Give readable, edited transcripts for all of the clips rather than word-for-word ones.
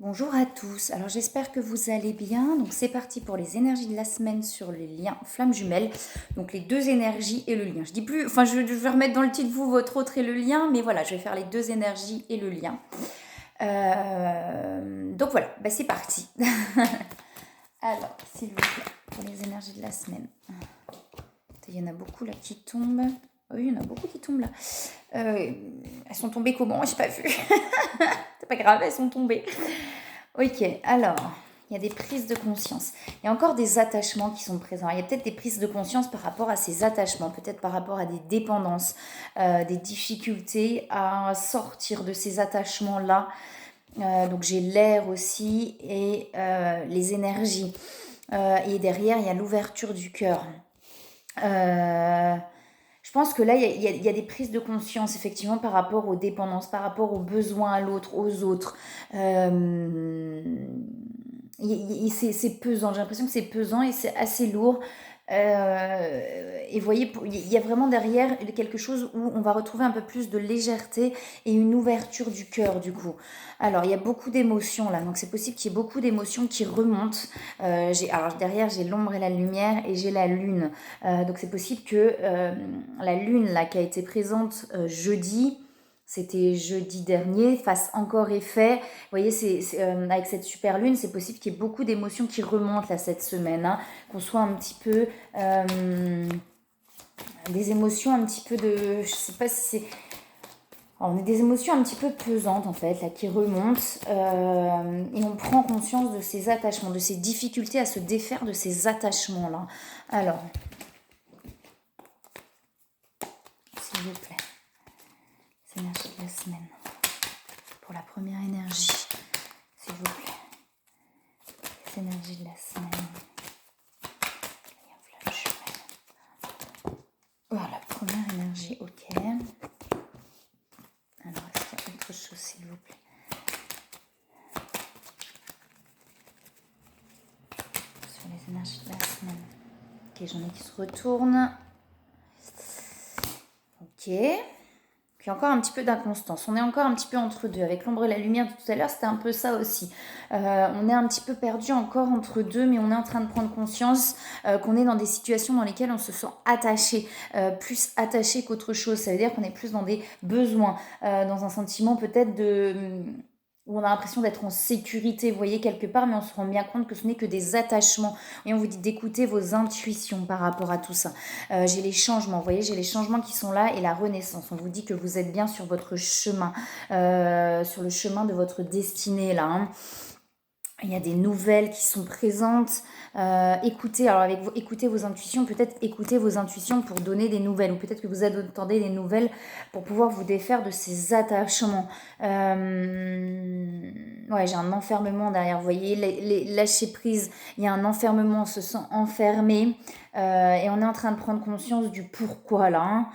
Bonjour à tous, alors j'espère que vous allez bien. Donc c'est parti pour les énergies de la semaine sur les liens flammes jumelles. Donc les deux énergies et le lien. Je dis plus, enfin je vais remettre dans le titre vous, votre autre et le lien, mais voilà, je vais faire les deux énergies et le lien. Donc voilà, bah c'est parti. Alors, s'il vous plaît, pour les énergies de la semaine. Il y en a beaucoup là qui tombent. Oui, il y en a beaucoup qui tombent là. Elles sont tombées comment? J'ai pas vu. C'est pas grave, elles sont tombées. Ok, alors, il y a des prises de conscience. Il y a encore des attachements qui sont présents. Il y a peut-être des prises de conscience par rapport à ces attachements, peut-être par rapport à des dépendances, des difficultés à sortir de ces attachements-là. Donc j'ai l'air aussi et les énergies. Et derrière, il y a l'ouverture du cœur. Je pense que là, il y a des prises de conscience, effectivement, par rapport aux dépendances, par rapport aux besoins à l'autre, aux autres. C'est pesant, j'ai l'impression que c'est pesant et c'est assez lourd. Et vous voyez, il y a vraiment derrière quelque chose où on va retrouver un peu plus de légèreté et une ouverture du cœur, du coup. Alors, il y a beaucoup d'émotions là, donc c'est possible qu'il y ait beaucoup d'émotions qui remontent. Alors, derrière, j'ai l'ombre et la lumière et j'ai la lune. Donc c'est possible que la lune là qui a été présente jeudi, c'était jeudi dernier, fasse encore effet. Vous voyez, avec cette super lune, c'est possible qu'il y ait beaucoup d'émotions qui remontent là cette semaine, hein, qu'on soit un petit peu des émotions un petit peu de, je sais pas si c'est, alors, on a des émotions un petit peu pesantes en fait là qui remontent et on prend conscience de ces attachements, de ces difficultés à se défaire de ces attachements là. Alors, s'il vous plaît. Les énergies de la semaine. Pour la première énergie, s'il vous plaît. Les énergies de la semaine. Voilà, première énergie, ok. Alors, est-ce qu'il y a autre chose, s'il vous plaît? Sur les énergies de la semaine. Ok, j'en ai qui se retournent. Ok. Puis encore un petit peu d'inconstance. On est encore un petit peu entre deux. Avec l'ombre et la lumière de tout à l'heure, c'était un peu ça aussi. On est un petit peu perdu encore entre deux, mais on est en train de prendre conscience qu'on est dans des situations dans lesquelles on se sent attaché, plus attaché qu'autre chose. Ça veut dire qu'on est plus dans des besoins, dans un sentiment peut-être de où on a l'impression d'être en sécurité, vous voyez, quelque part, mais on se rend bien compte que ce n'est que des attachements. Et on vous dit d'écouter vos intuitions par rapport à tout ça. J'ai les changements, vous voyez, j'ai les changements qui sont là et la renaissance. On vous dit que vous êtes bien sur votre chemin, sur le chemin de votre destinée, là, hein. Il y a des nouvelles qui sont présentes. Écoutez, alors avec vous, écoutez vos intuitions, peut-être écoutez vos intuitions pour donner des nouvelles, ou peut-être que vous attendez des nouvelles pour pouvoir vous défaire de ces attachements. Ouais, j'ai un enfermement derrière, vous voyez, lâcher prise, il y a un enfermement, on se sent enfermé. Et on est en train de prendre conscience du pourquoi là, hein.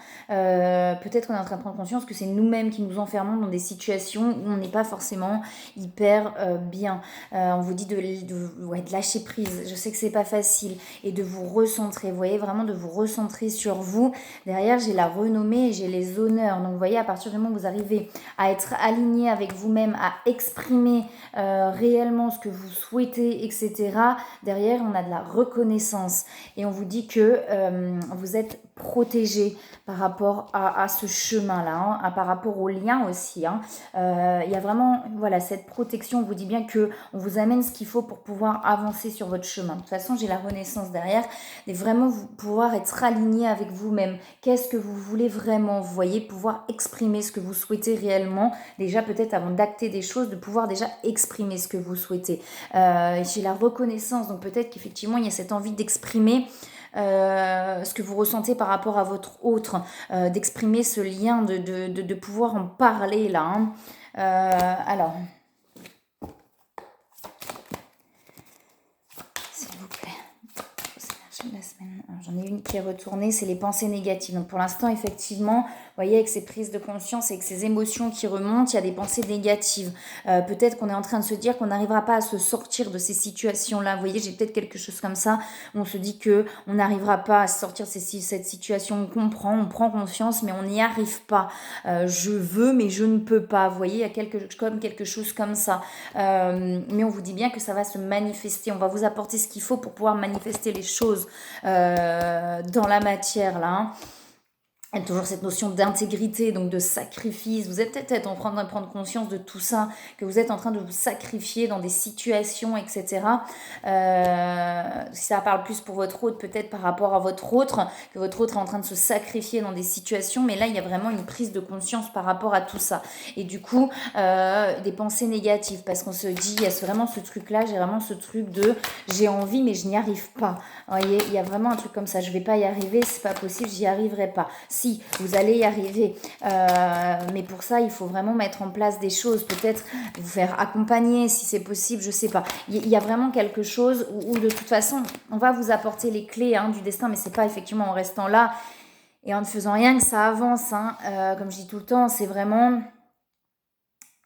Peut-être qu'on est en train de prendre conscience que c'est nous-mêmes qui nous enfermons dans des situations où on n'est pas forcément hyper bien. On vous dit de lâcher prise. Je sais que c'est pas facile et de vous recentrer. Vous voyez, vraiment de vous recentrer sur vous. Derrière, j'ai la renommée et j'ai les honneurs. Donc, vous voyez, à partir du moment où vous arrivez à être aligné avec vous-même, à exprimer réellement ce que vous souhaitez, etc. Derrière, on a de la reconnaissance et on vous dit que vous êtes protégé par rapport à ce chemin-là, hein, par rapport au lien aussi, hein. Il y a vraiment, voilà, cette protection. On vous dit bien que on vous amène ce qu'il faut pour pouvoir avancer sur votre chemin. De toute façon, j'ai la renaissance derrière, et vraiment vous pouvoir être aligné avec vous-même. Qu'est-ce que vous voulez vraiment? Vous voyez, pouvoir exprimer ce que vous souhaitez réellement. Déjà, peut-être avant d'acter des choses, de pouvoir déjà exprimer ce que vous souhaitez. J'ai la reconnaissance, donc peut-être qu'effectivement, il y a cette envie d'exprimer ce que vous ressentez par rapport à votre autre, d'exprimer ce lien, de pouvoir en parler là, hein. Alors, s'il vous plaît, c'est la semaine. j'en ai une qui est retournée, c'est les pensées négatives. Donc pour l'instant, effectivement, vous voyez, avec ces prises de conscience, avec ces émotions qui remontent, il y a des pensées négatives. Peut-être qu'on est en train de se dire qu'on n'arrivera pas à se sortir de ces situations-là. Vous voyez, j'ai peut-être quelque chose comme ça. On se dit que on n'arrivera pas à sortir de cette situation. On prend conscience, mais on n'y arrive pas. Je veux, mais je ne peux pas. Vous voyez, il y a quelque chose comme ça. Mais on vous dit bien que ça va se manifester. On va vous apporter ce qu'il faut pour pouvoir manifester les choses dans la matière là. Hein. Il y a toujours cette notion d'intégrité, donc de sacrifice. Vous êtes peut-être en train de prendre conscience de tout ça, que vous êtes en train de vous sacrifier dans des situations, etc. Si ça parle plus pour votre autre, peut-être par rapport à votre autre, que votre autre est en train de se sacrifier dans des situations, mais là, il y a vraiment une prise de conscience par rapport à tout ça. Et du coup, des pensées négatives, parce qu'on se dit, il y a vraiment ce truc-là, j'ai vraiment ce truc de j'ai envie, mais je n'y arrive pas. Vous voyez, il y a vraiment un truc comme ça, je vais pas y arriver, c'est pas possible, j'y arriverai pas. Si, vous allez y arriver. Mais pour ça, il faut vraiment mettre en place des choses. Peut-être vous faire accompagner si c'est possible, je sais pas. Il y a vraiment quelque chose où de toute façon, on va vous apporter les clés du destin, mais c'est pas effectivement en restant là et en ne faisant rien que ça avance. Comme je dis tout le temps, c'est vraiment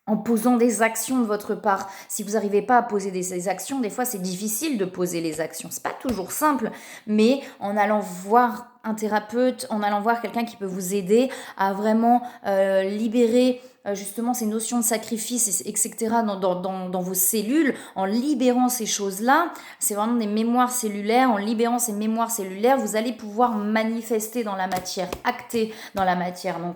en posant des actions de votre part. Si vous n'arrivez pas à poser des actions, des fois c'est difficile de poser les actions. C'est pas toujours simple, mais en allant voir un thérapeute, en allant voir quelqu'un qui peut vous aider à vraiment libérer justement ces notions de sacrifice, etc. dans vos cellules, en libérant ces choses-là, c'est vraiment des mémoires cellulaires, en libérant ces mémoires cellulaires, vous allez pouvoir manifester dans la matière, acter dans la matière. Donc,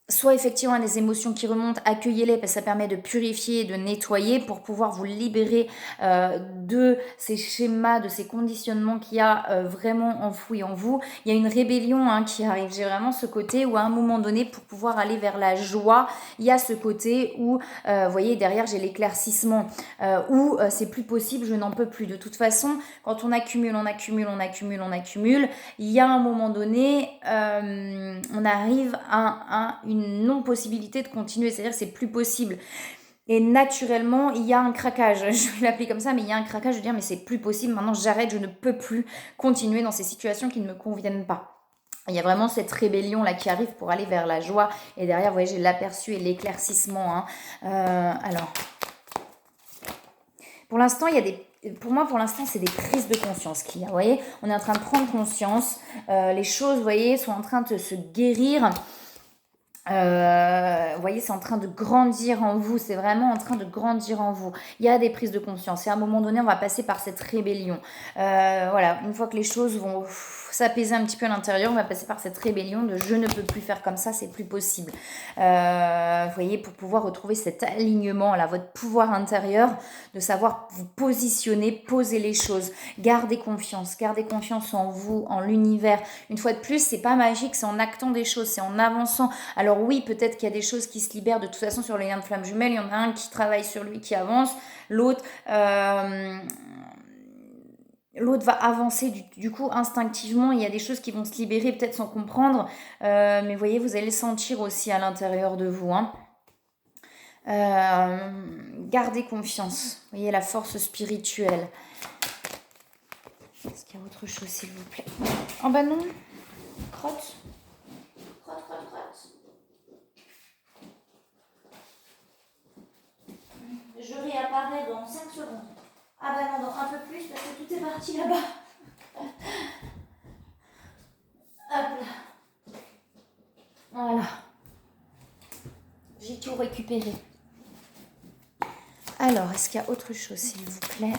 soit effectivement des émotions qui remontent, accueillez-les parce que ça permet de purifier, de nettoyer pour pouvoir vous libérer de ces schémas, de ces conditionnements qu'il y a vraiment enfouis en vous. Il y a une rébellion qui arrive. J'ai vraiment ce côté où à un moment donné, pour pouvoir aller vers la joie, il y a ce côté où, vous voyez, derrière j'ai l'éclaircissement, où c'est plus possible, je n'en peux plus. De toute façon, quand on accumule, il y a un moment donné, on arrive à une non-possibilité de continuer, c'est-à-dire que c'est plus possible. Et naturellement, il y a un craquage, je vais l'appeler comme ça, mais il y a un craquage de dire mais c'est plus possible, maintenant j'arrête, je ne peux plus continuer dans ces situations qui ne me conviennent pas. Il y a vraiment cette rébellion là qui arrive pour aller vers la joie. Et derrière, vous voyez, j'ai l'aperçu et l'éclaircissement. Alors, pour l'instant, pour moi, c'est des prises de conscience qu'il y a. Vous voyez, on est en train de prendre conscience. Les choses, vous voyez, sont en train de se guérir. Vous voyez, c'est en train de grandir en vous, c'est vraiment en train de grandir en vous. Il y a des prises de conscience et à un moment donné, on va passer par cette rébellion. Voilà, une fois que les choses vont s'apaiser un petit peu à l'intérieur, on va passer par cette rébellion de je ne peux plus faire comme ça, c'est plus possible. Vous voyez, pour pouvoir retrouver cet alignement, là, votre pouvoir intérieur, de savoir vous positionner, poser les choses, gardez confiance en vous, en l'univers. Une fois de plus, c'est pas magique, c'est en actant des choses, c'est en avançant. Alors oui, peut-être qu'il y a des choses qui se libèrent. De toute façon, sur les liens de flamme jumelle, il y en a un qui travaille sur lui, qui avance. L'autre va avancer du coup instinctivement. Il y a des choses qui vont se libérer peut-être sans comprendre. Mais vous voyez, vous allez le sentir aussi à l'intérieur de vous. Gardez confiance. Vous voyez, la force spirituelle. Est-ce qu'il y a autre chose, s'il vous plaît? Oh bah non. Crotte. Je réapparais dans 5 secondes. Ah bah non, dans un peu plus parce que tout est parti là-bas. Hop là. Voilà. J'ai tout récupéré. Alors, est-ce qu'il y a autre chose, s'il vous plaît?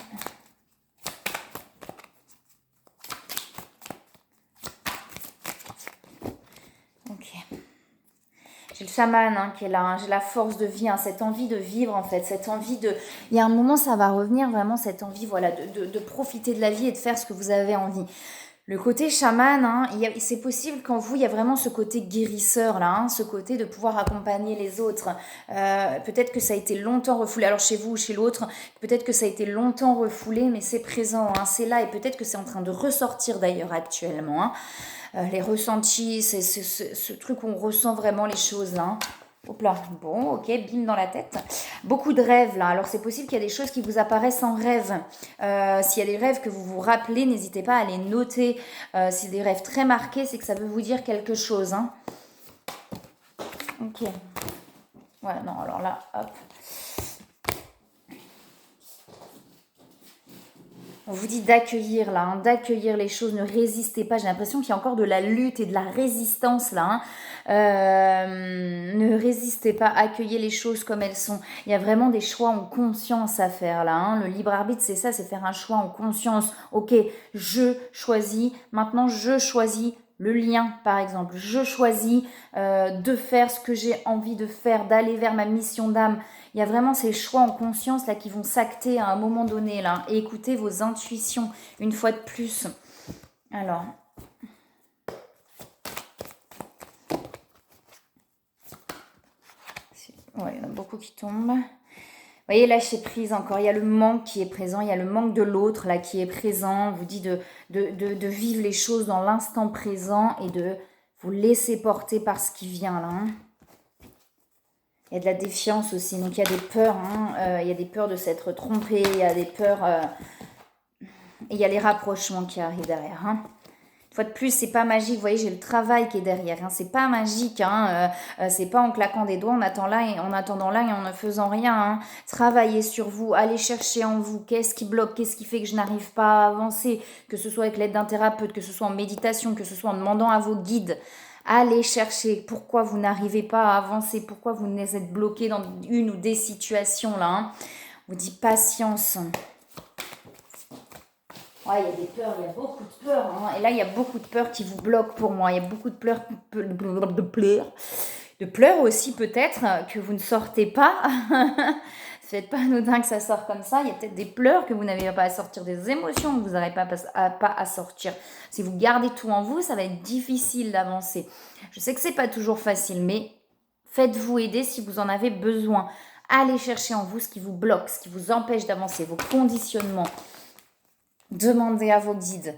Ok. J'ai le chaman qui est là, j'ai la force de vie, cette envie de vivre en fait, cette envie de... Il y a un moment, ça va revenir vraiment, cette envie voilà, de profiter de la vie et de faire ce que vous avez envie. Le côté chaman, c'est possible qu'en vous, il y a vraiment ce côté guérisseur là, ce côté de pouvoir accompagner les autres. Peut-être que ça a été longtemps refoulé, alors chez vous ou chez l'autre, peut-être que ça a été longtemps refoulé, mais c'est présent, c'est là, et peut-être que c'est en train de ressortir d'ailleurs actuellement. Les ressentis, c'est ce truc où on ressent vraiment les choses là. Hop là, bon, ok, bim dans la tête. Beaucoup de rêves là, alors c'est possible qu'il y a des choses qui vous apparaissent en rêve. S'il y a des rêves que vous vous rappelez, n'hésitez pas à les noter. Si c'est des rêves très marqués, c'est que ça veut vous dire quelque chose. Hein. Ok. Ouais, non, alors là, hop. On vous dit d'accueillir là, hein, d'accueillir les choses, ne résistez pas. J'ai l'impression qu'il y a encore de la lutte et de la résistance là. Hein. Ne résistez pas, accueillez les choses comme elles sont. Il y a vraiment des choix en conscience à faire là. Hein. Le libre arbitre, c'est ça, c'est faire un choix en conscience. Ok, je choisis, maintenant je choisis le lien, par exemple. Je choisis de faire ce que j'ai envie de faire, d'aller vers ma mission d'âme. Il y a vraiment ces choix en conscience là qui vont s'acter à un moment donné là. Et écoutez vos intuitions une fois de plus. Alors. Ouais, il y en a beaucoup qui tombent. Vous voyez, lâcher prise encore. Il y a le manque qui est présent. Il y a le manque de l'autre là qui est présent. On vous dit de vivre les choses dans l'instant présent et de vous laisser porter par ce qui vient là. Hein. Il y a de la défiance aussi, donc il y a des peurs, hein. Il y a des peurs de s'être trompé, il y a des peurs, et il y a les rapprochements qui arrivent derrière. Hein. Une fois de plus, c'est pas magique, vous voyez, j'ai le travail qui est derrière, hein. C'est pas magique, hein. C'est pas en claquant des doigts, en attendant là et en ne faisant rien. Hein. Travaillez sur vous, allez chercher en vous, qu'est-ce qui bloque, qu'est-ce qui fait que je n'arrive pas à avancer, que ce soit avec l'aide d'un thérapeute, que ce soit en méditation, que ce soit en demandant à vos guides. Allez chercher pourquoi vous n'arrivez pas à avancer, pourquoi vous êtes bloqué dans une ou des situations là. Hein. On vous dit patience. Ouais, il y a des peurs, il y a beaucoup de peurs. Hein. Et là, il y a beaucoup de peurs qui vous bloquent pour moi. Il y a beaucoup de pleurs aussi peut-être que vous ne sortez pas. C'est pas anodin que ça sort comme ça. Il y a peut-être des pleurs que vous n'avez pas à sortir, des émotions que vous n'arrivez pas à sortir. Si vous gardez tout en vous, ça va être difficile d'avancer. Je sais que c'est pas toujours facile, mais faites-vous aider si vous en avez besoin. Allez chercher en vous ce qui vous bloque, ce qui vous empêche d'avancer, vos conditionnements. Demandez à vos guides.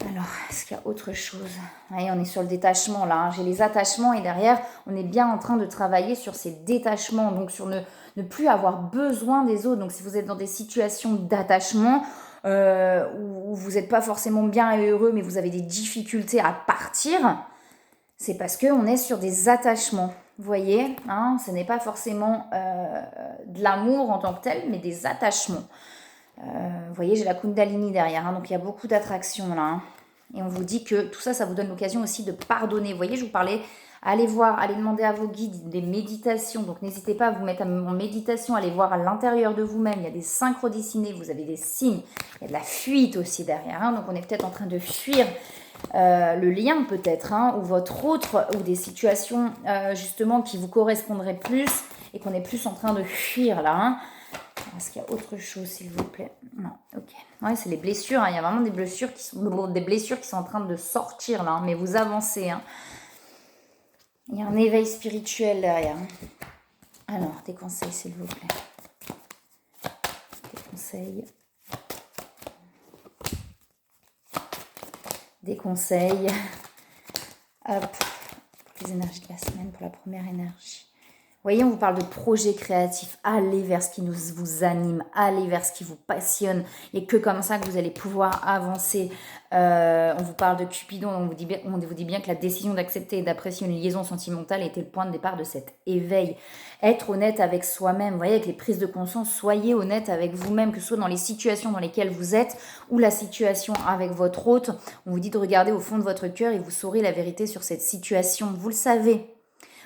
Alors, est-ce qu'il y a autre chose? Oui, on est sur le détachement là. Hein. J'ai les attachements et derrière, on est bien en train de travailler sur ces détachements. Donc, sur ne plus avoir besoin des autres. Donc, si vous êtes dans des situations d'attachement où vous n'êtes pas forcément bien et heureux, mais vous avez des difficultés à partir, c'est parce qu'on est sur des attachements. Vous voyez, hein, ce n'est pas forcément de l'amour en tant que tel, mais des attachements. Vous voyez, j'ai la Kundalini derrière, hein, donc il y a beaucoup d'attractions là. Hein. Et on vous dit que tout ça, ça vous donne l'occasion aussi de pardonner. Vous voyez, je vous parlais, allez voir, allez demander à vos guides des méditations. Donc n'hésitez pas à vous mettre en méditation, allez voir à l'intérieur de vous-même. Il y a des synchrodessinés, vous avez des signes. Il y a de la fuite aussi derrière. Hein, donc on est peut-être en train de fuir le lien peut-être, hein, ou votre autre, ou des situations justement qui vous correspondraient plus et qu'on est plus en train de fuir là. Hein. Est-ce qu'il y a autre chose, s'il vous plaît? Non, ok. Ouais, c'est les blessures. Hein. Il y a vraiment des blessures qui sont en train de sortir là. Hein. Mais vous avancez. Hein. Il y a un éveil spirituel derrière. Alors, des conseils, s'il vous plaît. Des conseils. Des conseils. Hop. Pour les énergies de la semaine, pour la première énergie. Vous voyez, on vous parle de projets créatifs. Allez vers ce qui vous anime. Allez vers ce qui vous passionne. Il n'y a que comme ça que vous allez pouvoir avancer. On vous parle de Cupidon. On vous dit bien que la décision d'accepter et d'apprécier une liaison sentimentale était le point de départ de cet éveil. Être honnête avec soi-même. Vous voyez, avec les prises de conscience, soyez honnête avec vous-même, que ce soit dans les situations dans lesquelles vous êtes ou la situation avec votre hôte. On vous dit de regarder au fond de votre cœur et vous saurez la vérité sur cette situation. Vous le savez.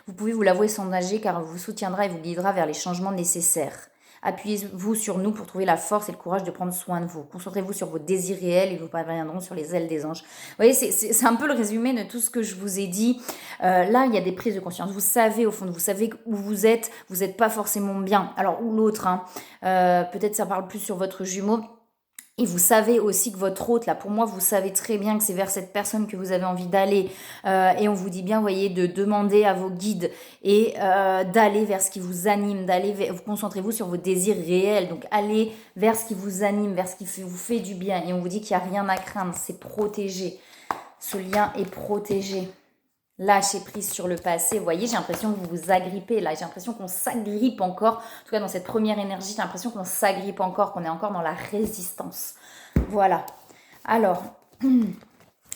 Vous pouvez vous l'avouer sans nager car elle vous soutiendra et vous guidera vers les changements nécessaires. Appuyez-vous sur nous pour trouver la force et le courage de prendre soin de vous. Concentrez-vous sur vos désirs réels et vous parviendront sur les ailes des anges. Vous voyez, c'est un peu le résumé de tout ce que je vous ai dit. Là, il y a des prises de conscience. Vous savez, au fond, vous savez où vous n'êtes pas forcément bien. Alors, ou l'autre, hein. Peut-être ça parle plus sur votre jumeau. Et vous savez aussi que votre hôte, là, pour moi, vous savez très bien que c'est vers cette personne que vous avez envie d'aller. Et on vous dit bien, vous voyez, de demander à vos guides et d'aller vers ce qui vous anime, vous concentrez-vous sur vos désirs réels. Donc, allez vers ce qui vous anime, vers ce qui vous fait du bien. Et on vous dit qu'il n'y a rien à craindre, c'est protégé. Ce lien est protégé. Lâcher prise sur le passé. Vous voyez, j'ai l'impression que vous vous agrippez là. J'ai l'impression qu'on s'agrippe encore. En tout cas, dans cette première énergie, j'ai l'impression qu'on s'agrippe encore, qu'on est encore dans la résistance. Voilà. Alors,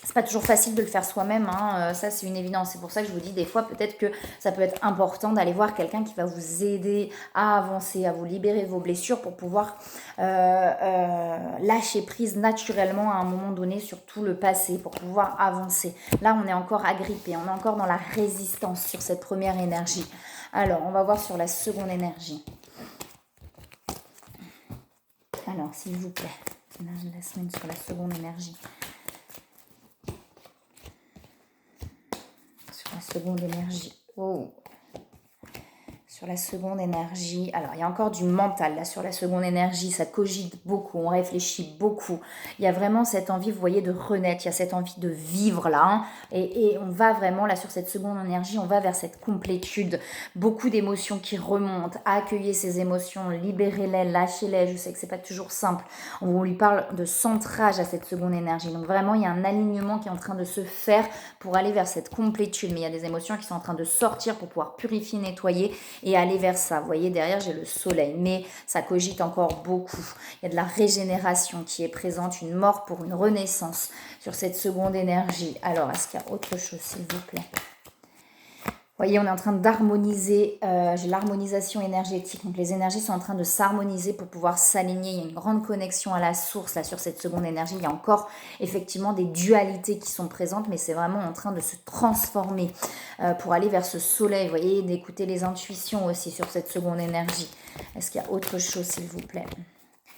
c'est pas toujours facile de le faire soi-même, hein. Ça c'est une évidence. C'est pour ça que je vous dis des fois peut-être que ça peut être important d'aller voir quelqu'un qui va vous aider à avancer, à vous libérer de vos blessures pour pouvoir lâcher prise naturellement à un moment donné sur tout le passé, pour pouvoir avancer. Là on est encore agrippé, on est encore dans la résistance sur cette première énergie. Alors on va voir sur la seconde énergie. Alors s'il vous plaît, la semaine sur la seconde énergie. La seconde énergie. Oh. Sur la seconde énergie. Alors, il y a encore du mental là sur la seconde énergie. Ça cogite beaucoup, on réfléchit beaucoup. Il y a vraiment cette envie, vous voyez, de renaître. Il y a cette envie de vivre là. Hein. Et on va vraiment là sur cette seconde énergie, on va vers cette complétude. Beaucoup d'émotions qui remontent. Accueillez ces émotions, libérez-les, lâchez-les. Je sais que c'est pas toujours simple. On lui parle de centrage à cette seconde énergie. Donc vraiment, il y a un alignement qui est en train de se faire pour aller vers cette complétude. Mais il y a des émotions qui sont en train de sortir pour pouvoir purifier, nettoyer et aller vers ça. Vous voyez, derrière, j'ai le soleil, mais ça cogite encore beaucoup. Il y a de la régénération qui est présente, une mort pour une renaissance sur cette seconde énergie. Alors, est-ce qu'il y a autre chose, s'il vous plaît ? Vous voyez, on est en train d'harmoniser, j'ai l'harmonisation énergétique. Donc, les énergies sont en train de s'harmoniser pour pouvoir s'aligner. Il y a une grande connexion à la source, là, sur cette seconde énergie. Il y a encore, effectivement, des dualités qui sont présentes, mais c'est vraiment en train de se transformer pour aller vers ce soleil. Vous voyez, d'écouter les intuitions aussi sur cette seconde énergie. Est-ce qu'il y a autre chose, s'il vous plaît ?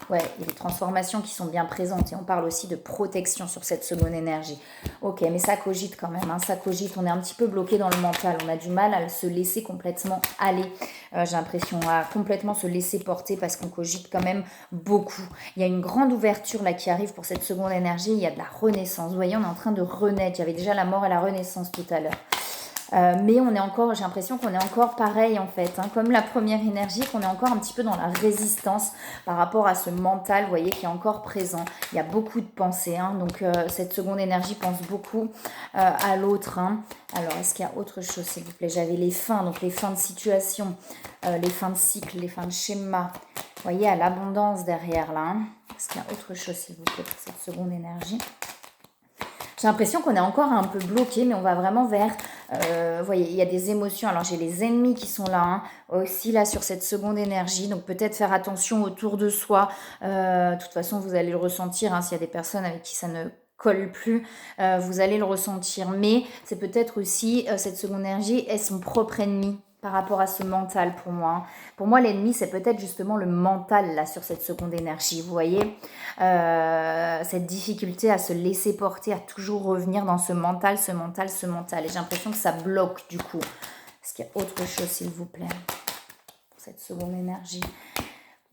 Ouais, il y a des transformations qui sont bien présentes et on parle aussi de protection sur cette seconde énergie. Ok, mais ça cogite quand même, hein, ça cogite, on est un petit peu bloqué dans le mental, on a du mal à se laisser complètement aller, j'ai l'impression, à complètement se laisser porter parce qu'on cogite quand même beaucoup. Il y a une grande ouverture là qui arrive pour cette seconde énergie, il y a de la renaissance, vous voyez, on est en train de renaître, il y avait déjà la mort et la renaissance tout à l'heure. Mais on est encore, j'ai l'impression qu'on est encore pareil en fait, hein, comme la première énergie, qu'on est encore un petit peu dans la résistance par rapport à ce mental, vous voyez, qui est encore présent. Il y a beaucoup de pensées, hein, donc cette seconde énergie pense beaucoup à l'autre. Hein. Alors, est-ce qu'il y a autre chose, s'il vous plaît ? J'avais les fins, donc les fins de situation, les fins de cycle, les fins de schéma. Vous voyez, à l'abondance derrière là. Hein. Est-ce qu'il y a autre chose, s'il vous plaît, pour cette seconde énergie ? J'ai l'impression qu'on est encore un peu bloqué, mais on va vraiment vers... vous voyez, il y a des émotions. Alors, j'ai les ennemis qui sont là, hein, aussi là sur cette seconde énergie. Donc, peut-être faire attention autour de soi. De toute façon, vous allez le ressentir. Hein, s'il y a des personnes avec qui ça ne colle plus, vous allez le ressentir. Mais c'est peut-être aussi, cette seconde énergie est son propre ennemi par rapport à ce mental pour moi. Pour moi, l'ennemi, c'est peut-être justement le mental là sur cette seconde énergie, vous voyez, cette difficulté à se laisser porter, à toujours revenir dans ce mental, ce mental, ce mental. Et j'ai l'impression que ça bloque du coup. Est-ce qu'il y a autre chose, s'il vous plaît, pour cette seconde énergie ?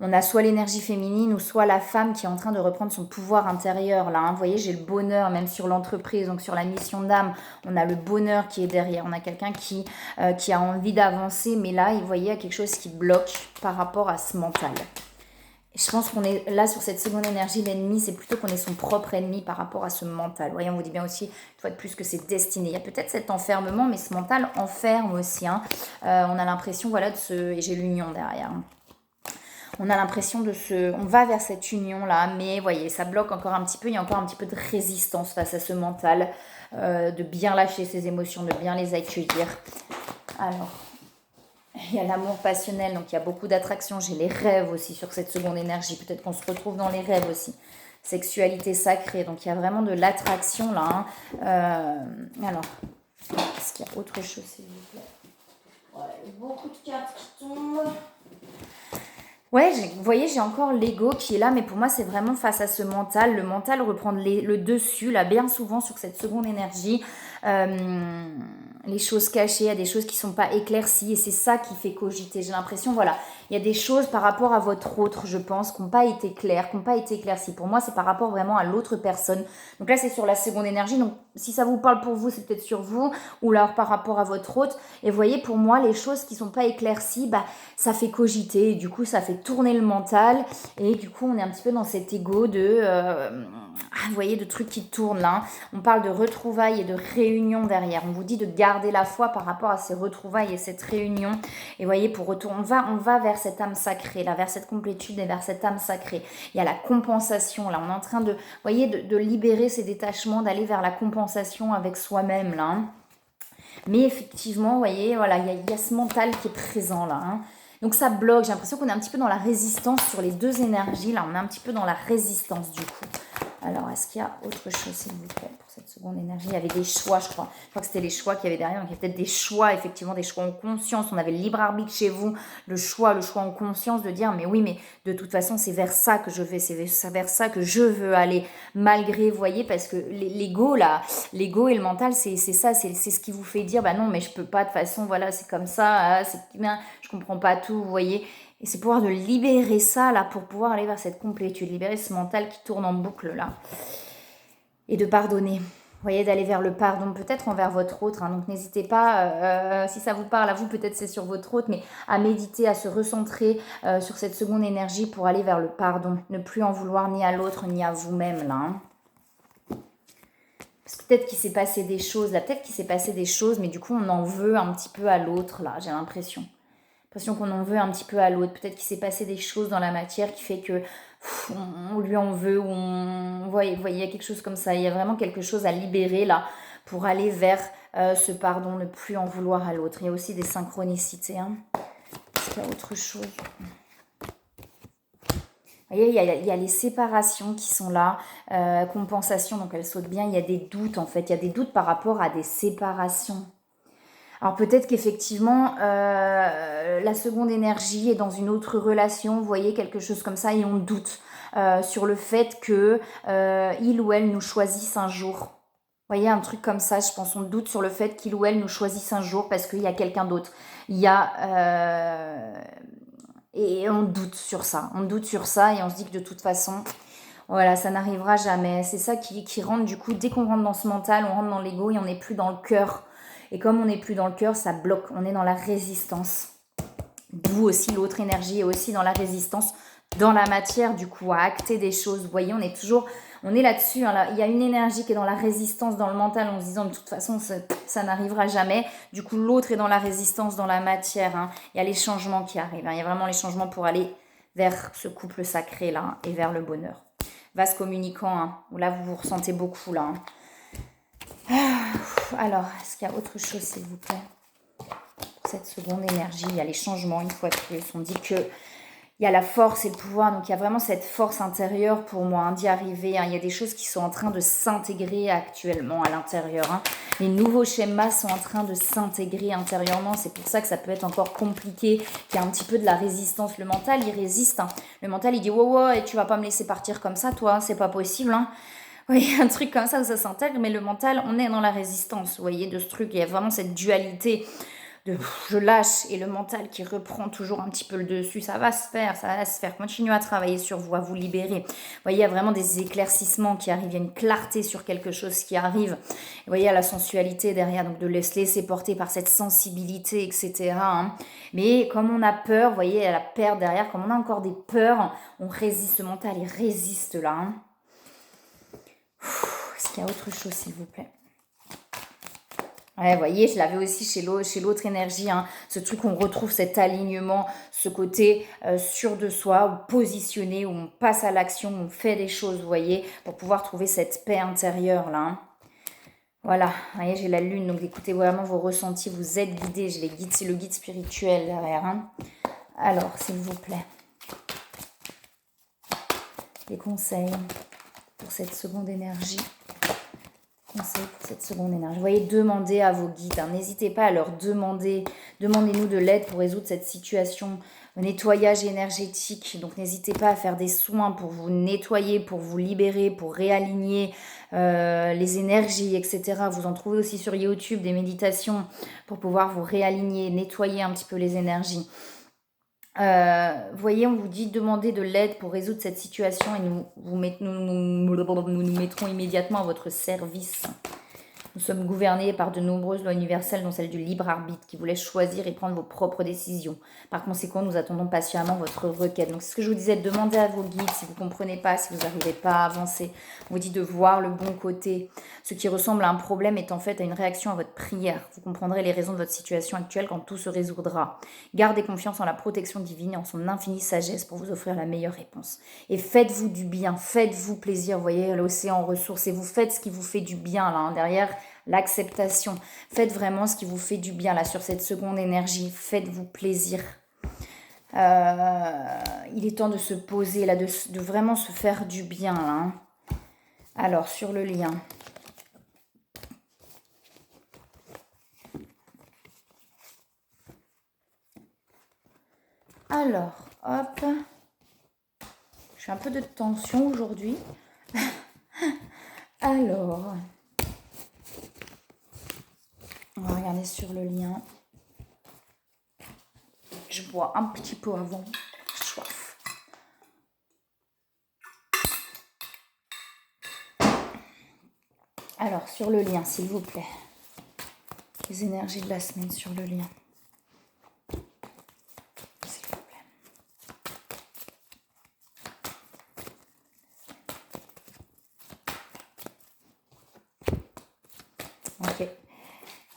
On a soit l'énergie féminine ou soit la femme qui est en train de reprendre son pouvoir intérieur. Là, hein. Vous voyez, j'ai le bonheur, même sur l'entreprise, donc sur la mission d'âme, on a le bonheur qui est derrière. On a quelqu'un qui a envie d'avancer, mais là, vous voyez, il y a quelque chose qui bloque par rapport à ce mental. Et je pense qu'on est là sur cette seconde énergie, l'ennemi, c'est plutôt qu'on est son propre ennemi par rapport à ce mental. Vous voyez, on vous dit bien aussi, une fois de plus, que c'est destiné. Il y a peut-être cet enfermement, mais ce mental enferme aussi. Hein. On a l'impression, voilà, et j'ai l'union derrière. Hein. On a l'impression on va vers cette union-là, mais vous voyez, ça bloque encore un petit peu, il y a encore un petit peu de résistance face à ce mental, de bien lâcher ses émotions, de bien les accueillir. Alors, il y a l'amour passionnel, donc il y a beaucoup d'attraction, j'ai les rêves aussi sur cette seconde énergie, peut-être qu'on se retrouve dans les rêves aussi. Sexualité sacrée, donc il y a vraiment de l'attraction là. Hein. Alors, est-ce qu'il y a autre chose, s'il vous plaît ? Ouais, beaucoup de cartes qui tombent. Ouais, vous voyez, j'ai encore l'ego qui est là, mais pour moi, c'est vraiment face à ce mental. Le mental reprend le dessus, là, bien souvent sur cette seconde énergie. Les choses cachées, il y a des choses qui ne sont pas éclaircies et c'est ça qui fait cogiter. J'ai l'impression, voilà, il y a des choses par rapport à votre autre, je pense, qui n'ont pas été claires, qui n'ont pas été éclaircies. Pour moi, c'est par rapport vraiment à l'autre personne. Donc là, c'est sur la seconde énergie. Donc, si ça vous parle pour vous, c'est peut-être sur vous ou alors par rapport à votre autre. Et vous voyez, pour moi, les choses qui ne sont pas éclaircies, ça fait cogiter. Et du coup, ça fait tourner le mental. Et du coup, on est un petit peu dans cet ego de... vous voyez, de trucs qui tournent là. Hein. On parle de retrouvailles et de réunions derrière. On vous dit de garder la foi par rapport à ces retrouvailles et cette réunion. Et vous voyez, pour retourner, on va vers cette âme sacrée, là, vers cette complétude et vers cette âme sacrée. Il y a la compensation, là. On est en train de, vous voyez, de libérer ces détachements, d'aller vers la compensation avec soi-même, là. Hein. Mais effectivement, vous voyez, voilà, il y a ce mental qui est présent, là. Hein. Donc ça bloque, j'ai l'impression qu'on est un petit peu dans la résistance sur les deux énergies. Là, on est un petit peu dans la résistance du coup. Alors, est-ce qu'il y a autre chose, s'il vous plaît, pour cette seconde énergie? Il y avait des choix, je crois. Je crois que c'était les choix qu'il y avait derrière. Donc, il y a peut-être des choix, effectivement, des choix en conscience. On avait le libre arbitre chez vous, le choix en conscience de dire, mais oui, mais de toute façon, c'est vers ça que je vais, c'est vers ça que je veux aller, malgré, vous voyez, parce que l'ego, là, l'ego et le mental, c'est ça, c'est ce qui vous fait dire, bah non, mais je peux pas, de toute façon, voilà, c'est comme ça, c'est bien, je comprends pas tout, vous voyez. Et c'est pouvoir de libérer ça, là, pour pouvoir aller vers cette complétude, libérer ce mental qui tourne en boucle, là. Et de pardonner. Vous voyez, d'aller vers le pardon, peut-être envers votre autre. Hein, donc, n'hésitez pas, si ça vous parle à vous, peut-être c'est sur votre autre, mais à méditer, à se recentrer sur cette seconde énergie pour aller vers le pardon. Ne plus en vouloir ni à l'autre, ni à vous-même, là. Hein. Parce que peut-être qu'il s'est passé des choses, là, peut-être qu'il s'est passé des choses, mais du coup, on en veut un petit peu à l'autre, là, j'ai l'impression. L'impression qu'on en veut un petit peu à l'autre. Peut-être qu'il s'est passé des choses dans la matière qui fait que on lui en veut, ou vous voyez, il y a quelque chose comme ça. Il y a vraiment quelque chose à libérer là pour aller vers ce pardon, ne plus en vouloir à l'autre. Il y a aussi des synchronicités. Hein. Est-ce qu'il y a autre chose? Vous voyez, il y a les séparations qui sont là, compensation, donc elle saute bien. Il y a des doutes en fait, il y a des doutes par rapport à des séparations. Alors peut-être qu'effectivement, la seconde énergie est dans une autre relation, vous voyez, quelque chose comme ça, et on doute sur le fait que il ou elle nous choisisse un jour. Vous voyez, un truc comme ça, je pense, on doute sur le fait qu'il ou elle nous choisisse un jour parce qu'il y a quelqu'un d'autre. Il y a... et on doute sur ça. On doute sur ça et on se dit que de toute façon... Voilà, ça n'arrivera jamais. C'est ça qui rentre du coup, dès qu'on rentre dans ce mental, on rentre dans l'ego et on n'est plus dans le cœur. Et comme on n'est plus dans le cœur, ça bloque. On est dans la résistance. D'où aussi l'autre énergie est aussi dans la résistance, dans la matière, du coup, à acter des choses. Vous voyez, on est là-dessus. Hein, là. Il y a une énergie qui est dans la résistance, dans le mental, en se disant de toute façon, ça n'arrivera jamais. Du coup, l'autre est dans la résistance, dans la matière. Hein. Il y a les changements qui arrivent. Hein. Il y a vraiment les changements pour aller vers ce couple sacré là hein, et vers le bonheur. Vase communicant, hein, où là, vous vous ressentez beaucoup là. Hein. Alors, est-ce qu'il y a autre chose, s'il vous plaît? Pour cette seconde énergie, il y a les changements, une fois de plus. On dit que il y a la force et le pouvoir, donc il y a vraiment cette force intérieure pour moi hein, d'y arriver. Hein. Il y a des choses qui sont en train de s'intégrer actuellement à l'intérieur. Hein. Les nouveaux schémas sont en train de s'intégrer intérieurement. C'est pour ça que ça peut être encore compliqué, qu'il y a un petit peu de la résistance. Le mental, il résiste. Hein. Le mental, il dit « Wow, et tu vas pas me laisser partir comme ça, toi, c'est pas possible. Hein. » Oui, un truc comme ça où ça s'intègre, mais le mental, on est dans la résistance, vous voyez, de ce truc. Il y a vraiment cette dualité de je lâche et le mental qui reprend toujours un petit peu le dessus. Ça va se faire, Continuez à travailler sur vous, à vous libérer. Vous voyez, il y a vraiment des éclaircissements qui arrivent, il y a une clarté sur quelque chose qui arrive. Vous voyez, il y a la sensualité derrière, donc de se laisser porter par cette sensibilité, etc. Hein. Mais comme on a peur, vous voyez, il y a la peur derrière, comme on a encore des peurs, on résiste, le mental, il résiste là. Hein. Est-ce qu'il y a autre chose, s'il vous plaît? Ouais, vous voyez, je l'avais aussi chez l'autre énergie, hein, ce truc où on retrouve cet alignement, ce côté sûr de soi, ou positionné, où on passe à l'action, où on fait des choses, vous voyez, pour pouvoir trouver cette paix intérieure là. Hein. Voilà, vous voyez, j'ai la lune, donc écoutez vraiment vos ressentis, vous êtes guidés, je les guide, c'est le guide spirituel derrière. Hein. Alors, s'il vous plaît, des conseils pour cette seconde énergie. Conseil pour cette seconde énergie. Vous voyez, demandez à vos guides. Hein. N'hésitez pas à leur demander. Demandez-nous de l'aide pour résoudre cette situation. Nettoyage énergétique. Donc, n'hésitez pas à faire des soins pour vous nettoyer, pour vous libérer, pour réaligner les énergies, etc. Vous en trouvez aussi sur YouTube des méditations pour pouvoir vous réaligner, nettoyer un petit peu les énergies. Vous voyez, on vous dit demander de l'aide pour résoudre cette situation et nous mettrons immédiatement à votre service. Nous sommes gouvernés par de nombreuses lois universelles, dont celle du libre arbitre, qui vous laisse choisir et prendre vos propres décisions. Par conséquent, nous attendons patiemment votre requête. Donc, c'est ce que je vous disais, demandez à vos guides si vous ne comprenez pas, si vous n'arrivez pas à avancer. On vous dit de voir le bon côté. Ce qui ressemble à un problème est en fait à une réaction à votre prière. Vous comprendrez les raisons de votre situation actuelle quand tout se résoudra. Gardez confiance en la protection divine et en son infinie sagesse pour vous offrir la meilleure réponse. Et faites-vous du bien, faites-vous plaisir. Vous voyez, l'océan ressource, et vous faites ce qui vous fait du bien là, hein, derrière l'acceptation. Faites vraiment ce qui vous fait du bien là sur cette seconde énergie. Faites-vous plaisir. Il est temps de se poser là, de vraiment se faire du bien là. Hein. Alors, sur le lien. Alors, hop. Je suis un peu de tension aujourd'hui. Alors, on va regarder sur le lien. Je bois un petit peu avant. J'ai soif. Alors, sur le lien, s'il vous plaît. Les énergies de la semaine sur le lien. S'il vous plaît. Ok.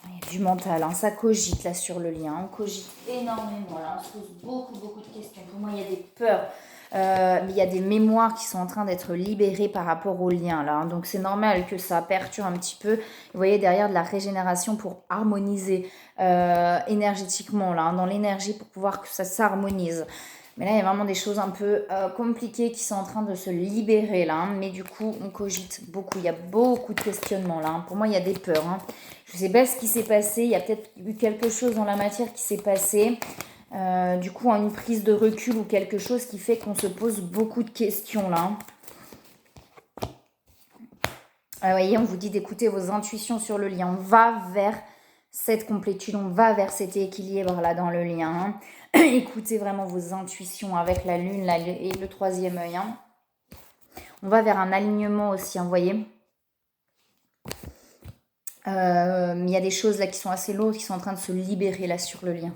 Il y a du mental, hein. Ça cogite là sur le lien. On cogite énormément. Là, on se pose beaucoup de questions. Pour moi, il y a des peurs. Mais il y a des mémoires qui sont en train d'être libérées par rapport au lien là. Hein. Donc c'est normal que ça perturbe un petit peu. Vous voyez derrière de la régénération pour harmoniser énergétiquement là, hein, dans l'énergie pour pouvoir que ça s'harmonise. Mais là, il y a vraiment des choses un peu compliquées qui sont en train de se libérer là. Hein. Mais du coup, on cogite beaucoup. Il y a beaucoup de questionnements là. Hein. Pour moi, il y a des peurs. Hein. Je ne sais pas ce qui s'est passé. Il y a peut-être eu quelque chose dans la matière qui s'est passé. Du coup, une prise de recul ou quelque chose qui fait qu'on se pose beaucoup de questions là. Vous voyez, on vous dit d'écouter vos intuitions sur le lien. On va vers cette complétude, on va vers cet équilibre là dans le lien. Hein. Écoutez vraiment vos intuitions avec la lune là, et le troisième œil. Hein. On va vers un alignement aussi, hein, vous voyez. Il y a des choses là qui sont assez lourdes, qui sont en train de se libérer là sur le lien.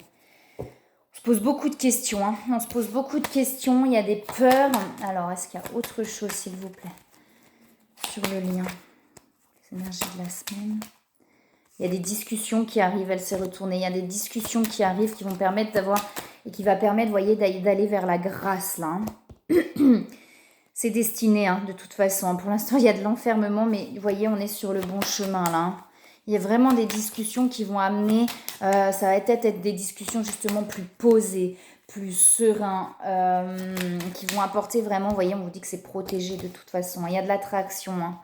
On se pose beaucoup de questions. Hein. On se pose beaucoup de questions. Il y a des peurs. Alors, est-ce qu'il y a autre chose, s'il vous plaît, sur le lien? Les énergies de la semaine. Il y a des discussions qui arrivent. Elle s'est retournée. Il y a des discussions qui arrivent qui vont permettre d'avoir... Et qui va permettre, vous voyez, d'aller vers la grâce, là. Hein. C'est destiné, hein, de toute façon. Pour l'instant, il y a de l'enfermement, mais vous voyez, on est sur le bon chemin, là. Hein. Il y a vraiment des discussions qui vont amener, ça va peut-être être des discussions justement plus posées, plus sereins, qui vont apporter vraiment, vous voyez, on vous dit que c'est protégé de toute façon. Il y a de l'attraction. Hein.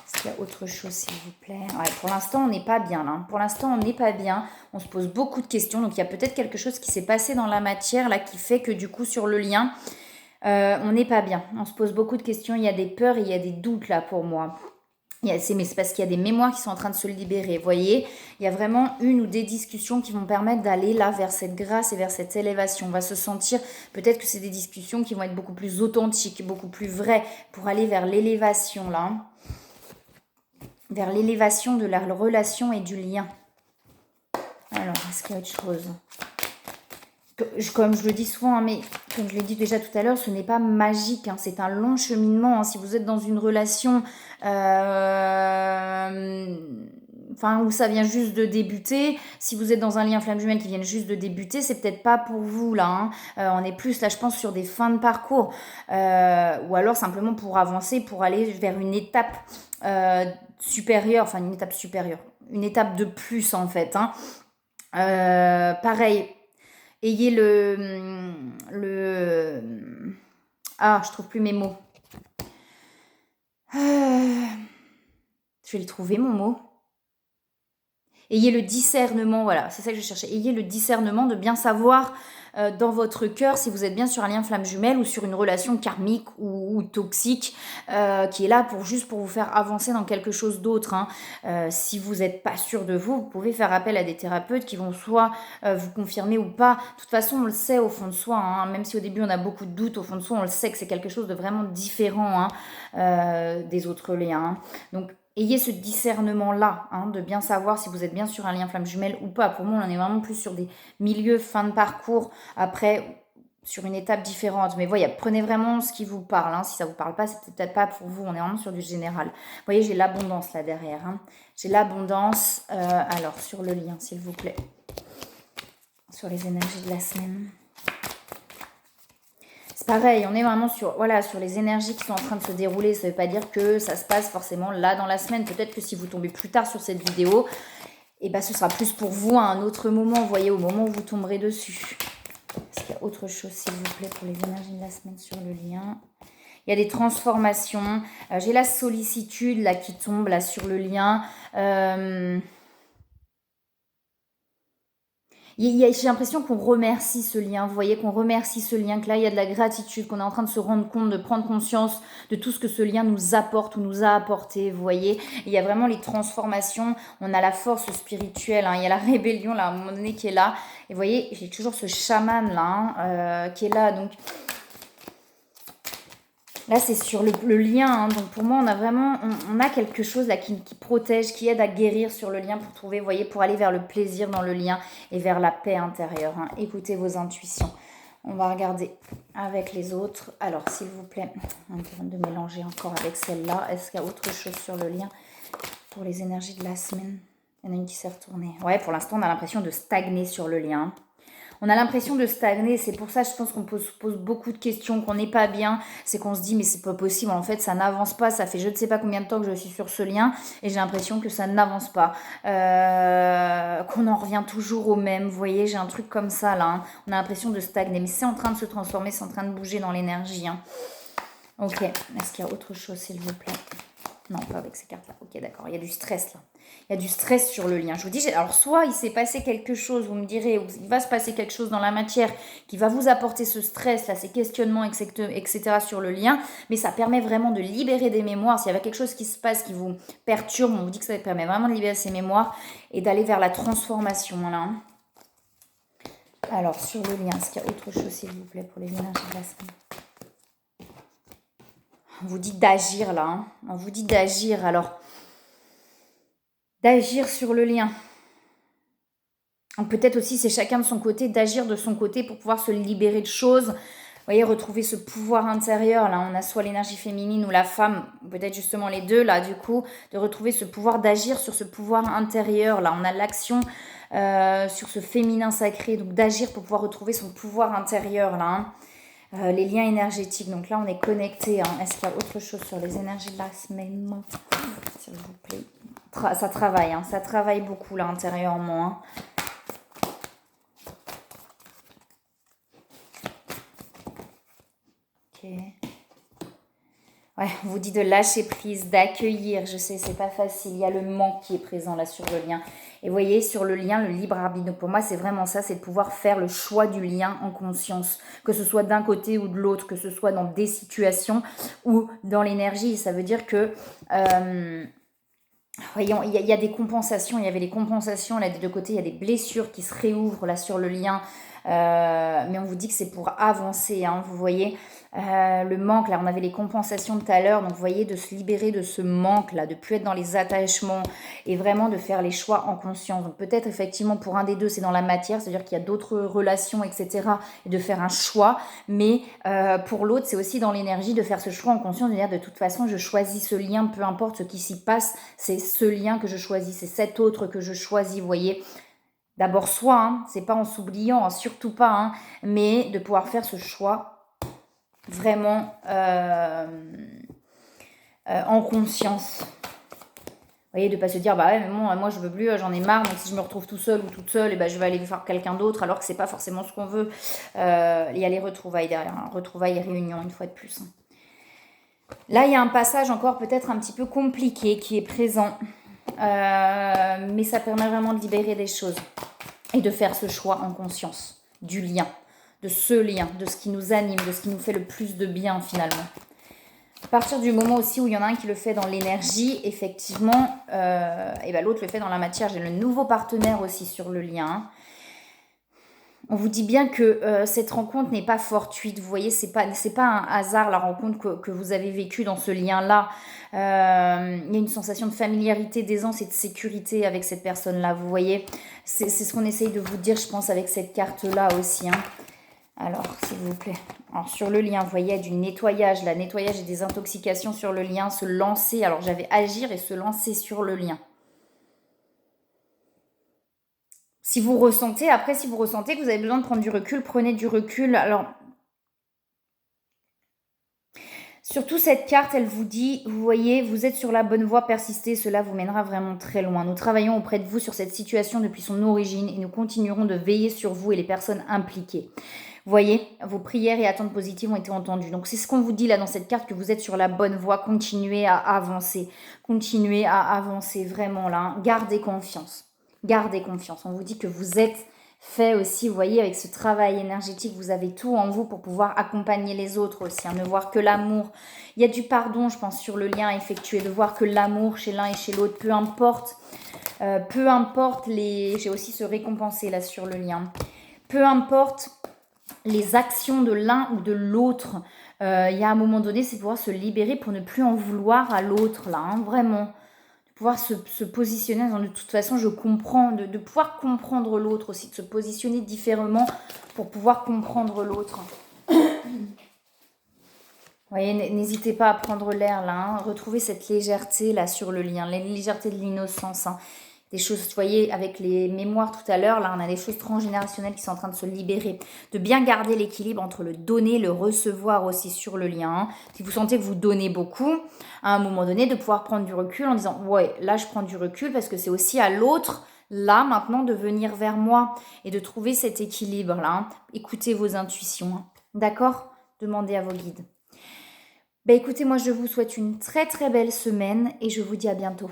Est-ce qu'il y a autre chose, s'il vous plaît? Ouais, pour l'instant, on n'est pas bien. Là. Pour l'instant, on n'est pas bien. On se pose beaucoup de questions. Donc, il y a peut-être quelque chose qui s'est passé dans la matière, là, qui fait que du coup, sur le lien, on n'est pas bien. On se pose beaucoup de questions. Il y a des peurs et il y a des doutes, là, pour moi. Mais c'est parce qu'il y a des mémoires qui sont en train de se libérer. Vous voyez, il y a vraiment une ou des discussions qui vont permettre d'aller là vers cette grâce et vers cette élévation. On va se sentir, peut-être que c'est des discussions qui vont être beaucoup plus authentiques, beaucoup plus vraies pour aller vers l'élévation là. Vers l'élévation de la relation et du lien. Alors, est-ce qu'il y a autre chose? Comme je le dis souvent, hein, mais comme je l'ai dit déjà tout à l'heure, ce n'est pas magique, hein, c'est un long cheminement. Hein. Si vous êtes dans une relation où ça vient juste de débuter, si vous êtes dans un lien flamme jumelle qui vient juste de débuter, c'est peut-être pas pour vous là. Hein. On est plus là, je pense, sur des fins de parcours ou alors simplement pour avancer, pour aller vers une étape supérieure, enfin une étape supérieure, une étape de plus en fait. Hein. Pareil. Ayez je trouve plus mes mots. Je vais le trouver, mon mot. Ayez le discernement, voilà, c'est ça que je cherchais. Ayez le discernement de bien savoir dans votre cœur si vous êtes bien sur un lien flamme jumelle ou sur une relation karmique ou toxique qui est là juste pour vous faire avancer dans quelque chose d'autre. Hein. Si vous n'êtes pas sûr de vous, vous pouvez faire appel à des thérapeutes qui vont soit vous confirmer ou pas. De toute façon, on le sait au fond de soi, hein, même si au début on a beaucoup de doutes, au fond de soi, on le sait que c'est quelque chose de vraiment différent hein, des autres liens. Hein. Donc, ayez ce discernement-là, hein, de bien savoir si vous êtes bien sur un lien flamme jumelle ou pas. Pour moi, on est vraiment plus sur des milieux, fin de parcours, après, sur une étape différente. Mais voyez, prenez vraiment ce qui vous parle. Hein. Si ça ne vous parle pas, c'est peut-être pas pour vous. On est vraiment sur du général. Vous voyez, j'ai l'abondance là derrière. Hein. J'ai l'abondance. Alors, sur le lien, s'il vous plaît. Sur les énergies de la semaine. C'est pareil, on est vraiment sur, voilà, sur les énergies qui sont en train de se dérouler. Ça ne veut pas dire que ça se passe forcément là dans la semaine. Peut-être que si vous tombez plus tard sur cette vidéo, eh ben, ce sera plus pour vous à un autre moment, vous voyez, au moment où vous tomberez dessus. Est-ce qu'il y a autre chose, s'il vous plaît, pour les énergies de la semaine sur le lien? Il y a des transformations. J'ai la sollicitude là qui tombe là sur le lien. J'ai l'impression qu'on remercie ce lien, vous voyez, qu'on remercie ce lien, que là, il y a de la gratitude, qu'on est en train de se rendre compte, de prendre conscience de tout ce que ce lien nous apporte ou nous a apporté, vous voyez. Il y a vraiment les transformations, on a la force spirituelle, hein, il y a la rébellion, là, à un moment donné, qui est là. Et vous voyez, j'ai toujours ce chaman, là, qui est là, donc... Là, c'est sur le lien. Hein. Donc, pour moi, on a vraiment... On a quelque chose là qui protège, qui aide à guérir sur le lien pour trouver, vous voyez, pour aller vers le plaisir dans le lien et vers la paix intérieure. Hein. Écoutez vos intuitions. On va regarder avec les autres. Alors, s'il vous plaît, on va de mélanger encore avec celle-là. Est-ce qu'il y a autre chose sur le lien pour les énergies de la semaine? Il y en a une qui s'est retournée. Ouais, pour l'instant, on a l'impression de stagner sur le lien. On a l'impression de stagner, c'est pour ça je pense qu'on pose beaucoup de questions, qu'on n'est pas bien, c'est qu'on se dit mais c'est pas possible, en fait ça n'avance pas, ça fait je ne sais pas combien de temps que je suis sur ce lien et j'ai l'impression que ça n'avance pas, qu'on en revient toujours au même, vous voyez, j'ai un truc comme ça là, hein. On a l'impression de stagner, mais c'est en train de se transformer, c'est en train de bouger dans l'énergie. Hein. Ok, est-ce qu'il y a autre chose s'il vous plaît? Non, pas avec ces cartes-là. Ok, d'accord. Il y a du stress, là. Il y a du stress sur le lien. Je vous dis, alors soit il s'est passé quelque chose, vous me direz, ou il va se passer quelque chose dans la matière qui va vous apporter ce stress, là, ces questionnements, etc. sur le lien, mais ça permet vraiment de libérer des mémoires. S'il y avait quelque chose qui se passe, qui vous perturbe, on vous dit que ça permet vraiment de libérer ces mémoires et d'aller vers la transformation, là. Alors, sur le lien, est-ce qu'il y a autre chose, s'il vous plaît, pour les énergies de la semaine? On vous dit d'agir là, hein. On vous dit d'agir, alors d'agir sur le lien. Peut-être aussi c'est chacun de son côté, d'agir de son côté pour pouvoir se libérer de choses. Vous voyez, retrouver ce pouvoir intérieur, là on a soit l'énergie féminine ou la femme, peut-être justement les deux là du coup, de retrouver ce pouvoir d'agir sur ce pouvoir intérieur, là on a l'action sur ce féminin sacré, donc d'agir pour pouvoir retrouver son pouvoir intérieur là, hein. Les liens énergétiques, donc là on est connecté. Hein. Est-ce qu'il y a autre chose sur les énergies de la semaine, s'il vous plaît? Ça travaille, hein. Ça travaille beaucoup là intérieurement. Hein. Ok. Ouais, on vous dit de lâcher prise, d'accueillir. Je sais, c'est pas facile. Il y a le manque qui est présent là sur le lien. Et vous voyez, sur le lien, le libre arbitre. Donc pour moi, c'est vraiment ça, c'est de pouvoir faire le choix du lien en conscience. Que ce soit d'un côté ou de l'autre, que ce soit dans des situations ou dans l'énergie. Ça veut dire que... voyons, il y a des compensations. Il y avait les compensations là des deux côtés. Il y a des blessures qui se réouvrent là sur le lien. Mais on vous dit que c'est pour avancer, hein, vous voyez. Le manque, là on avait les compensations tout à l'heure, donc vous voyez, de se libérer de ce manque là, de plus être dans les attachements et vraiment de faire les choix en conscience. Donc peut-être effectivement pour un des deux c'est dans la matière, c'est-à-dire qu'il y a d'autres relations, etc. et de faire un choix, mais pour l'autre c'est aussi dans l'énergie de faire ce choix en conscience, de dire de toute façon je choisis ce lien, peu importe ce qui s'y passe, c'est ce lien que je choisis, c'est cet autre que je choisis, vous voyez. D'abord soi, hein, c'est pas en s'oubliant, hein, surtout pas, hein, mais de pouvoir faire ce choix vraiment en conscience. Vous voyez, de ne pas se dire, bah ouais, mais bon, moi je veux plus, j'en ai marre, donc si je me retrouve tout seul ou toute seule, et ben je vais aller faire quelqu'un d'autre, alors que c'est pas forcément ce qu'on veut. Il y a les retrouvailles derrière, hein, retrouvailles et réunions, une fois de plus. Hein. Là, il y a un passage encore peut-être un petit peu compliqué qui est présent, mais ça permet vraiment de libérer des choses et de faire ce choix en conscience du lien, de ce lien, de ce qui nous anime, de ce qui nous fait le plus de bien finalement. À partir du moment aussi où il y en a un qui le fait dans l'énergie, effectivement, et ben l'autre le fait dans la matière. J'ai le nouveau partenaire aussi sur le lien. On vous dit bien que cette rencontre n'est pas fortuite, vous voyez, c'est pas un hasard la rencontre que vous avez vécue dans ce lien-là. Il y a une sensation de familiarité, d'aisance et de sécurité avec cette personne-là, vous voyez. C'est ce qu'on essaye de vous dire, je pense, avec cette carte-là aussi, hein. Alors, s'il vous plaît. Alors, sur le lien, vous voyez, il y a du nettoyage, là, nettoyage et des intoxications sur le lien, se lancer. Alors, j'avais agir et se lancer sur le lien. Si vous ressentez, après, si vous ressentez que vous avez besoin de prendre du recul, prenez du recul. Alors, surtout cette carte, elle vous dit, vous voyez, vous êtes sur la bonne voie, persistez, cela vous mènera vraiment très loin. Nous travaillons auprès de vous sur cette situation depuis son origine et nous continuerons de veiller sur vous et les personnes impliquées. Vous voyez, vos prières et attentes positives ont été entendues. Donc c'est ce qu'on vous dit là dans cette carte, que vous êtes sur la bonne voie, continuez à avancer. Continuez à avancer vraiment là, hein. Gardez confiance. Gardez confiance. On vous dit que vous êtes fait aussi, vous voyez, avec ce travail énergétique, vous avez tout en vous pour pouvoir accompagner les autres aussi, hein, ne voir que l'amour. Il y a du pardon, je pense, sur le lien à effectuer, de voir que l'amour chez l'un et chez l'autre, peu importe les... J'ai aussi se récompenser là sur le lien. Peu importe les actions de l'un ou de l'autre, il y a un moment donné, c'est pouvoir se libérer pour ne plus en vouloir à l'autre, là, hein, vraiment. Pouvoir se positionner, de toute façon, je comprends, de pouvoir comprendre l'autre aussi, de se positionner différemment pour pouvoir comprendre l'autre. Vous voyez, n'hésitez pas à prendre l'air, là, hein, retrouver cette légèreté, là, sur le lien, la légèreté de l'innocence, hein. Des choses, vous voyez, avec les mémoires tout à l'heure, là, on a des choses transgénérationnelles qui sont en train de se libérer. De bien garder l'équilibre entre le donner, le recevoir aussi sur le lien, hein. Si vous sentez que vous donnez beaucoup, à un moment donné, de pouvoir prendre du recul en disant, ouais, là, je prends du recul parce que c'est aussi à l'autre, là, maintenant, de venir vers moi et de trouver cet équilibre-là, hein. Écoutez vos intuitions, hein. D'accord? Demandez à vos guides. Bah écoutez, moi, je vous souhaite une très, très belle semaine et je vous dis à bientôt.